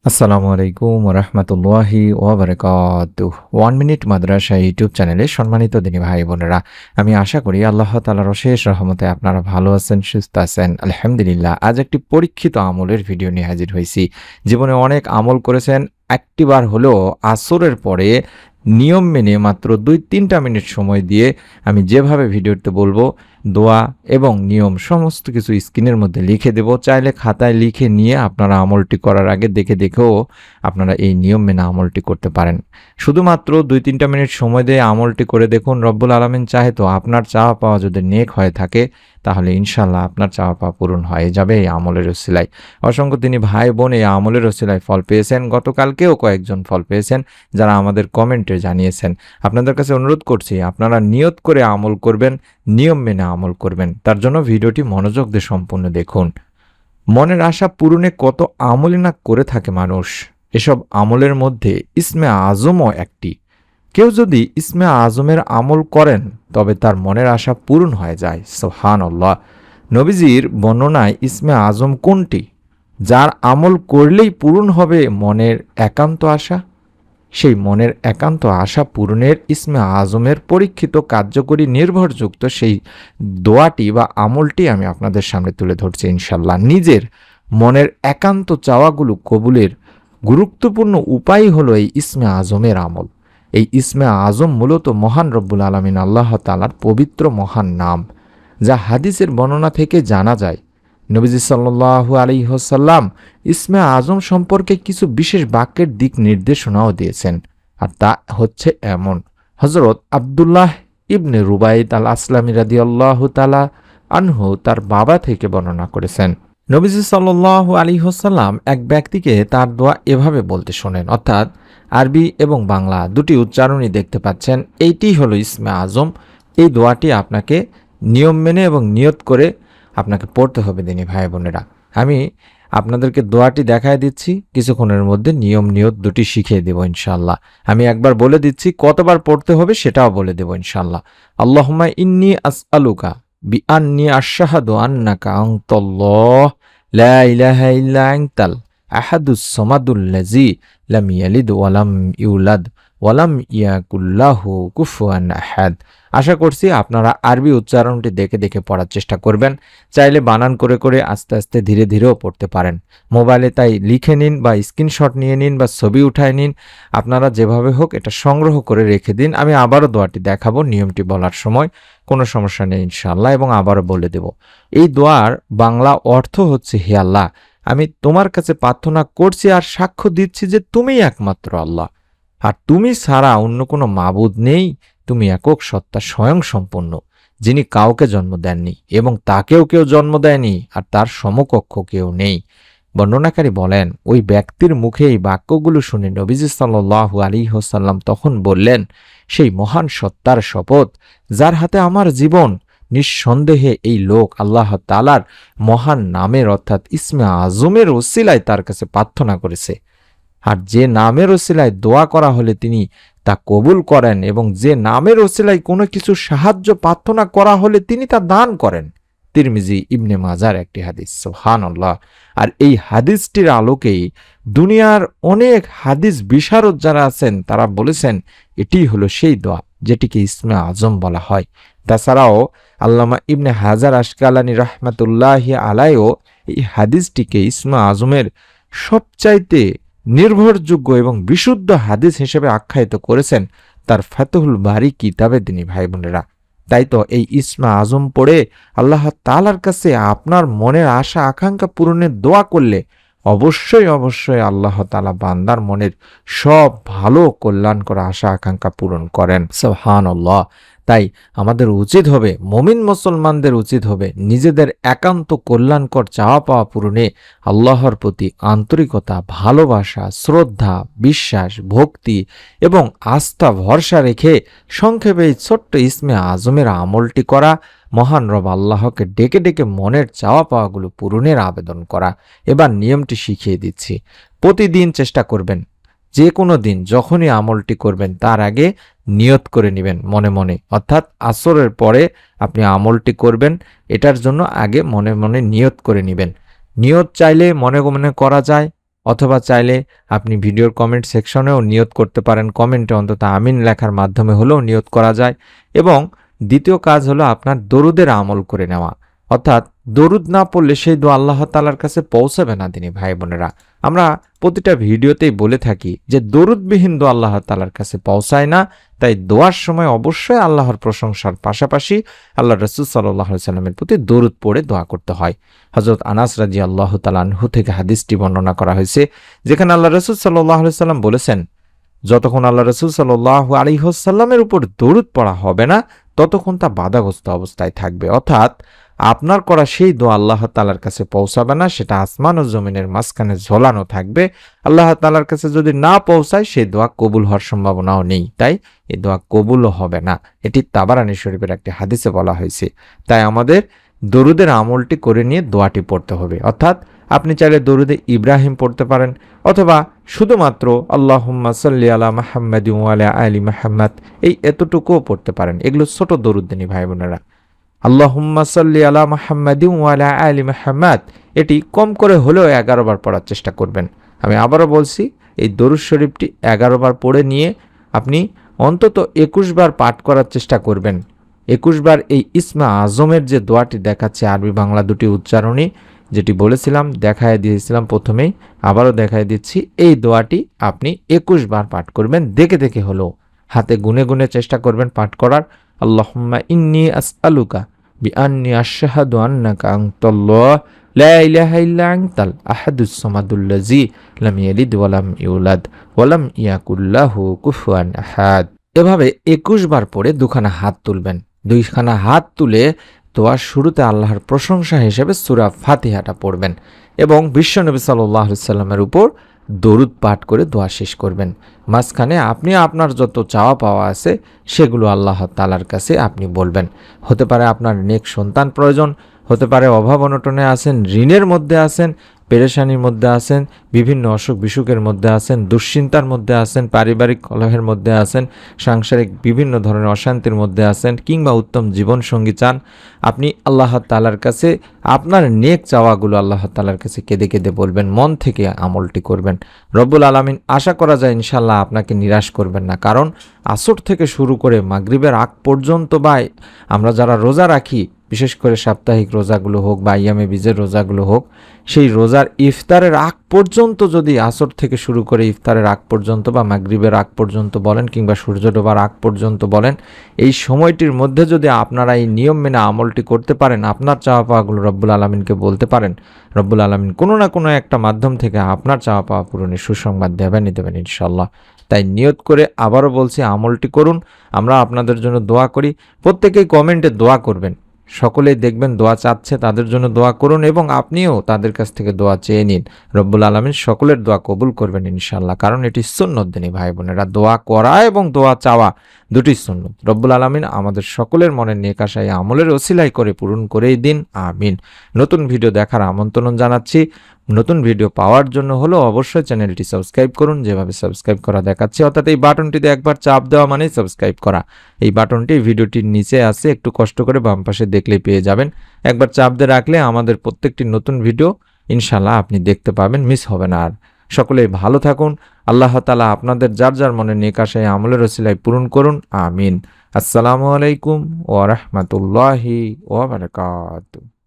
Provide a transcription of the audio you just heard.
আসসালামু আলাইকুম রহমতুল্লাহি ওয়াবারাকাতুহ। 1 মিনিট মাদ্রাসা ইউটিউব চ্যানেলে সম্মানিত দিনী ভাই বোনেরা, আমি আশা করি আল্লাহ তাআলার অশেষ রহমতে আপনারা ভালো আছেন, সুস্থ আছেন। আলহামদুলিল্লাহ। আজ একটি পরীক্ষিত আমলের ভিডিও নিয়ে হাজির হয়েছি। জীবনে অনেক আমল করেছেন, একটিবার হলেও আসরের পরে নিয়ম মেনে মাত্র 2-3টা মিনিট সময় দিয়ে আমি যেভাবে ভিডিওতে বলবো, দোয়া এবং নিয়ম সমস্ত কিছু স্ক্রিনের মধ্যে লিখে দেব। চাইলে খাতায় লিখে নিয়ে আপনারা আমলটি করার আগে দেখেও আপনারা এই নিয়ম মেনে আমলটি করতে পারেন। শুধুমাত্র 2-3টা মিনিট সময় দিয়ে আমলটি করে দেখুন। রব্বুল আলামিন চাহে তো আপনার চাওয়া পাওয়া যদি নেক হয়ে থাকে, তাহলে ইনশাল্লাহ আপনার চাওয়া পাওয়া পূরণ হয়ে যাবে এই আমলের ওসিলায়। অসংখ্য তিনি ভাই বোন এই আমলের ওসিলায় ফল পেয়েছেন। গতকালকেও কয়েকজন ফল পেয়েছেন, যারা আমাদের কমেন্টে জানিয়েছেন। আপনাদের কাছে অনুরোধ করছি, আপনারা নিয়ত করে আমল করবেন, নিয়ম মেনে আমল করবেন। তার জন্য ভিডিওটি মনোযোগ দিয়ে সম্পূর্ণ দেখুন। মনের আশা পূরণে কত আমলই না করে থাকে মানুষ। এসব আমলের মধ্যে ইসমে আজমও একটি। কেউ যদি ইসমে আজমের আমল করেন, তবে তার মনের আশা পূরণ হয়ে যায়। সুবহানাল্লাহ। নবীজির বর্ণনায় ইসমে আজম কোনটি, যার আমল করলেই পূরণ হবে মনের একান্ত আশা? সেই মনের একান্ত আশা পূরণের ইসমে আজমের পরীক্ষিত, কার্যকরী, নির্ভরযুক্ত সেই দোয়াটি বা আমলটি আমি আপনাদের সামনে তুলে ধরছি ইনশাল্লাহ। নিজের মনের একান্ত চাওয়াগুলো কবুলের গুরুত্বপূর্ণ উপায় হলো এই ইসমে আজমের আমল। এই ইসমে আজম মূলত মহান রব্বুল আলামিন আল্লাহ তাআলার পবিত্র মহান নাম, যা হাদিসের বর্ণনা থেকে জানা যায়। নবীজি সাল্লাল্লাহু আলাইহি ওয়াসাল্লাম ইসমে আজম সম্পর্কে কিছু বিশেষ বাক্যের দিক নির্দেশনাও দিয়েছেন, আর তা হচ্ছে এমন। হযরত আব্দুল্লাহ ইবনে রুবাইদ আল আসলামী রাদিয়াল্লাহু তাআলা আনহু তার বাবা থেকে বর্ণনা করেছেন, নবীজি সাল্লাল্লাহু আলাইহি ওয়াসাল্লাম এক ব্যক্তিকে তার দোয়া এভাবে বলতে শোনেন, অর্থাৎ আরবি এবং বাংলা দুটি উচ্চারণই দেখতে পাচ্ছেন। এইটি হলো ইসমে আজম। এই দোয়াটি আপনাকে নিয়ম মেনে এবং নিয়ত করে আপনাকে পড়তে হবে দিনী ভাই বোনেরা। আমি আপনাদেরকে দোয়াটি দেখায় দিচ্ছি, কিছুক্ষণের মধ্যে নিয়ম নিয়ত দুটি শিখিয়ে দেব ইনশাআল্লাহ। আমি একবার বলে দিচ্ছি, কতবার পড়তে হবে সেটাও বলে দেব ইনশাআল্লাহ। আল্লাহুম্মা ইন্নী আসআলুকা বিআন্নী আশহাদু আন্নাকা আনতাল্লাহ লা ইলাহা ইল্লা আনতাল আহাদুস সামাদুল্লাযী লাম ইয়ালিদ ওয়া লাম ইউলাদ ওয়া লাম ইয়াকুল লাহু কুফুয়ান আহাদ। আশা করছি আপনারা আরবি উচ্চারণটি দেখে দেখে পড়ার চেষ্টা করবেন। চাইলে বানান করে করে আস্তে আস্তে ধীরে ধীরেও পড়তে পারেন। মোবাইলে তাই লিখে নিন বা স্ক্রিনশট নিয়ে নিন বা ছবি উঠায় নিন। আপনারা যেভাবে হোক এটা সংগ্রহ করে রেখে দিন। আমি আবারও দোয়াটি দেখাবো নিয়মটি বলার সময়, কোনো সমস্যা নেই ইনশাআল্লাহ, এবং আবারও বলে দেব। এই দোয়ার বাংলা অর্থ হচ্ছে, হে আল্লাহ, আমি তোমার কাছে প্রার্থনা করছি আর সাক্ষ্য দিচ্ছি যে তুমিই একমাত্র আল্লাহ, আর তুমি ছাড়া অন্য কোনো মাবুদ নেই। তুমি একক সত্তা, স্বয়ং সম্পূর্ণ, যিনি কাউকে জন্ম দেননি এবং তাকেও কেউ জন্ম দেয়নি, আর তার সমকক্ষ কেউ নেই। বর্ণনাকারী বলেন, ওই ব্যক্তির মুখে এই বাক্যগুলো শুনে নবীজি সাল্লাল্লাহু আলাইহি ওয়াসাল্লাম তখন বললেন, সেই মহান সত্তার শপথ যার হাতে আমার জীবন, নিঃসন্দেহে এই লোক আল্লাহ তাআলার মহান নামের অর্থাৎ ইসমে আজমের ওসিলায় তার কাছে প্রার্থনা করেছে। আর যে নামের ওসিলায় দোয়া করা হলে তিনি তা কবুল করেন, এবং যে নামের ওসিলায় কোনো কিছু সাহায্য প্রার্থনা করা হলে তিনি তা দান করেন। তিরমিজি ইবনে মাজার একটি হাদিস। সুবহানাল্লাহ। আর এই হাদিসটির আলোকেই দুনিয়ার অনেক হাদিস বিশারদ যারা আছেন তারা বলেছেন এটি হলো সেই দোয়া যেটিকে ইসমে আজম বলা হয়। তাছাড়াও আল্লামা ইবনে হাজার আশকালানী রাহমাতুল্লাহি আলাইহিও এই হাদিসটিকে ইসমে আজমের সবচাইতে নির্ভরযোগ্য এবং বিশুদ্ধ হাদিস হিসেবে আখ্যায়িত করেছেন তার ফাতহুল বারী কিতাবে দিনী ভাই বোনেরা। তাই তো এই ইসমে আজম পড়ে আল্লাহ তাআলার কাছে আপনার মনের আশা আকাঙ্ক্ষা পূরণের দোয়া করলে অবশ্যই অবশ্যই আল্লাহ তাআলা বান্দার মনের সব ভালো কল্যাণকর আশা আকাঙ্ক্ষা পূরণ করেন। সুবহানাল্লাহ। তাই আমাদের উচিত হবে, মুমিন মুসলমানদের উচিত হবে, নিজেদের একান্ত কল্যাণকর চাওয়া পাওয়া পূরণে আল্লাহর প্রতি আন্তরিকতা, ভালোবাসা, শ্রদ্ধা, বিশ্বাস, ভক্তি এবং আস্থা ভরসা রেখে সংক্ষেপে এই ছোট্ট ইসমে আজমের আমলটি করা, মহান রব আল্লাহকে ডেকে ডেকে মনের চাওয়া পাওয়াগুলো পূরণের আবেদন করা। এবার নিয়মটি শিখিয়ে দিচ্ছি। প্রতিদিন চেষ্টা করবেন, যে কোনো দিন যখনই আমলটি করবেন তার আগে নিয়ত করে নেবেন মনে মনে, অর্থাৎ আসরের পরে আপনি আমলটি করবেন, এটার জন্য আগে মনে মনে নিয়ত করে নেবেন। নিয়ত চাইলে মনে মনে করা যায়, অথবা চাইলে আপনি ভিডিওর কমেন্ট সেকশনেও নিয়ত করতে পারেন, কমেন্টে অন্তত আমিন লেখার মাধ্যমে হলেও নিয়ত করা যায়। এবং দ্বিতীয় কাজ হলো আপনার দরুদের আমল করে নেওয়া, অর্থাৎ দরুদ না পড়লে সেই দোয়া আল্লাহ তাআলার কাছে পৌঁছাবে না। দিনী ভাই বোনেরা, আমরা প্রতিটা ভিডিওতেই বলে থাকি যে দরুদবিহীন দোয়া আল্লাহ তাআলার কাছে পৌঁছায় না। তাই দোয়ার সময় অবশ্যই আল্লাহর প্রশংসার পাশাপাশি আল্লাহ রাসূল সাল্লাল্লাহু আলাইহি সাল্লামের প্রতি দরুদ পড়ে দোয়া করতে হয়। হযরত আনাস রাদিয়াল্লাহু তাআলা আনহু থেকে হাদিসটি বর্ণনা করা হয়েছে, যেখানে আল্লাহ রাসূল সাল্লাল্লাহু আলাইহি সাল্লাম বলেছেন, যতক্ষণ আল্লাহ রাসূল সাল্লাল্লাহু আলাইহি ওয়াসাল্লামের উপর দরুদ পড়া হবে না ততক্ষণ তা বাধাগ্রস্ত অবস্থায় থাকবে। অর্থাৎ আপনার করা সেই দোয়া আল্লাহ তাআলার কাছে পৌঁছাবে না, সেটা আসমান ও জমিনের মাঝখানে ঝোলানো থাকবে। আল্লাহ তাআলার কাছে যদি না পৌঁছায় সেই দোয়া কবুল হওয়ার সম্ভাবনাও নেই, তাই এই দোয়া কবুলও হবে না। এটি তাবারানী শরীফের একটি হাদিসে বলা হয়েছে। তাই আমাদের দরুদের আমলটি করে নিয়ে দোয়াটি পড়তে হবে। অর্থাৎ আপনি চাইলে দরুদে ইব্রাহিম পড়তে পারেন, অথবা শুধুমাত্র আল্লাহুম্মা সাল্লি আলা মুহাম্মাদিন ওয়া আলা আলি মুহাম্মাদ এই এতটুকুও পড়তে পারেন। এগুলো ছোট দরুদ দিনী ভাই বোনেরা। আল্লাহুম্মা সাল্লি আলা মুহাম্মাদিন ওয়া আলা আলি মুহাম্মাদ এটি কম করে হলেও 11 বার পড়ার চেষ্টা করবেন। আমি আবারও বলছি, এই দরুদ শরীফটি 11 বার পড়ে নিয়ে আপনি অন্তত 21 বার পাঠ করার চেষ্টা করবেন। 21 বার এই ইসমে আজমের যে দোয়াটি দেখাচ্ছে আরবি বাংলা দুটি উচ্চারণই, যেটি বলেছিলাম দেখায় দিয়েছিলাম প্রথমেই, আবারও দেখায় দিচ্ছি। এই দোয়াটি আপনি 21 বার পাঠ করবেন, দেখে দেখে হলেও হাতে গুনে গুনে চেষ্টা করবেন পাঠ করার। আল্লাহুম্মা ইন্নী আসআলুকা বিআন্নী আশহাদু আন্নাকা আনতাল্লাহ লা ইলাহা ইল্লা আনতাল আহাদুস সামাদুল্লাযী লাম ইয়ালিদ ওয়া লাম ইউলাদ ওয়া লাম ইয়াকুল লাহু কুফুয়ান আহাদ। এভাবে 21 বার পড়ে দুখানা হাত তুলবেন। দুইখানা হাত তুলে দোয়ার শুরুতে আল্লাহর প্রশংসা হিসেবে সূরা ফাতিহাটা পড়বেন এবং বিশ্বনবী সাল্লাল্লাহু আলাইহি সাল্লামের উপর দরুদ পাঠ করে দোয়া শেষ করবেন। মাঝখানে আপনি আপনার যত চাওয়া পাওয়া আছে সেগুলো আল্লাহ তাআলার কাছে আপনি বলবেন। হতে পারে আপনার নেক সন্তান প্রয়োজন, হতে পারে অভাব অনটনে আছেন, ঋণের মধ্যে আছেন, পেরেশানির মধ্যে আছেন, বিভিন্ন অসুখ বিসুখের মধ্যে আছেন, দুশ্চিন্তার মধ্যে আছেন, পারিবারিক কলহের মধ্যে আছেন, সাংসারিক বিভিন্ন ধরনের অশান্তির মধ্যে আছেন, কিংবা উত্তম জীবনসঙ্গী চান। আপনি আল্লাহ তাআলার কাছে আপনার নেক চাওয়াগুলো আল্লাহ তাআলার কাছে কেঁদে কেঁদে বলবেন, মন থেকে আমলটি করবেন। রব্বুল আলামিন আশা করা যায় ইনশাআল্লাহ আপনাকে নিরাশ করবেন না। কারণ আসর থেকে শুরু করে মাগরিবের আগ পর্যন্ত বা আমরা যারা রোজা রাখি, বিশেষ করে সাপ্তাহিক রোজাগুলো হোক বা ইয়ামে বীজের রোজাগুলো হোক, সেই রোজার ইফতারের আগ পর্যন্ত, যদি আসর থেকে শুরু করে ইফতারের আগ পর্যন্ত বা মাগরিবের আগ পর্যন্ত বলেন কিংবা সূর্য ডোবার আগ পর্যন্ত বলেন, এই সময়টির মধ্যে যদি আপনারা এই নিয়ম মেনে আমলটি করতে পারেন, আপনার চাওয়া পাওয়াগুলো রব্বুল আলামিনকে বলতে পারেন, রব্বুল আলামিন কোনো না কোনো একটা মাধ্যম থেকে আপনার চাওয়া পাওয়া পূরণের সুসংবাদ দেবেনই দেবেন ইনশাআল্লাহ। তাই নিয়ত করে আবারও বলছি, আমলটি করুন। আমরা আপনাদের জন্য দোয়া করি। প্রত্যেকেই কমেন্টে দোয়া করবেন। সকলেই দেখবেন দোয়া চাচ্ছে, তাদের জন্য দোয়া করুন এবং আপনিও তাদের কাছ থেকে দোয়া চেয়ে নিন। রব্বুল আলামিন সকলের দোয়া কবুল করবেন ইনশাআল্লাহ। কারণ এটি সুন্নত দিনী ভাই বোনেরা, দোয়া করা এবং দোয়া চাওয়া দুটি সুন্নত। রব্বুল আলামিন আমাদের সকলের মনের নেক আশা এই আমলের ওসিলাই করে পূরণ করেই দিন, আমিন। নতুন ভিডিও দেখার আমন্ত্রণ জানাচ্ছি। নতুন ভিডিও পাওয়ার জন্য হলো অবশ্যই চ্যানেলটি সাবস্ক্রাইব করুন, যেভাবে সাবস্ক্রাইব করা দেখাচ্ছে, অর্থাৎ এই বাটনটিতে একবার চাপ দেওয়া মানেই সাবস্ক্রাইব করা। এই বাটনটি ভিডিওটির নিচে আছে, একটু কষ্ট করে বাম পাশে দেখলেই পেয়ে যাবেন। একবার চাপ দিয়ে রাখলে আমাদের প্রত্যেকটি নতুন ভিডিও ইনশাআল্লাহ আপনি দেখতে পাবেন, মিস হবে না আর। সকলেই ভালো থাকুন। আল্লাহ তাআলা আপনাদের যার যার মনে নেক আশা আমলের ওসিলায় পূরণ করুন, আমিন। আসসালামু আলাইকুম ওয়া রাহমাতুল্লাহি ওয়া বারাকাতুহু।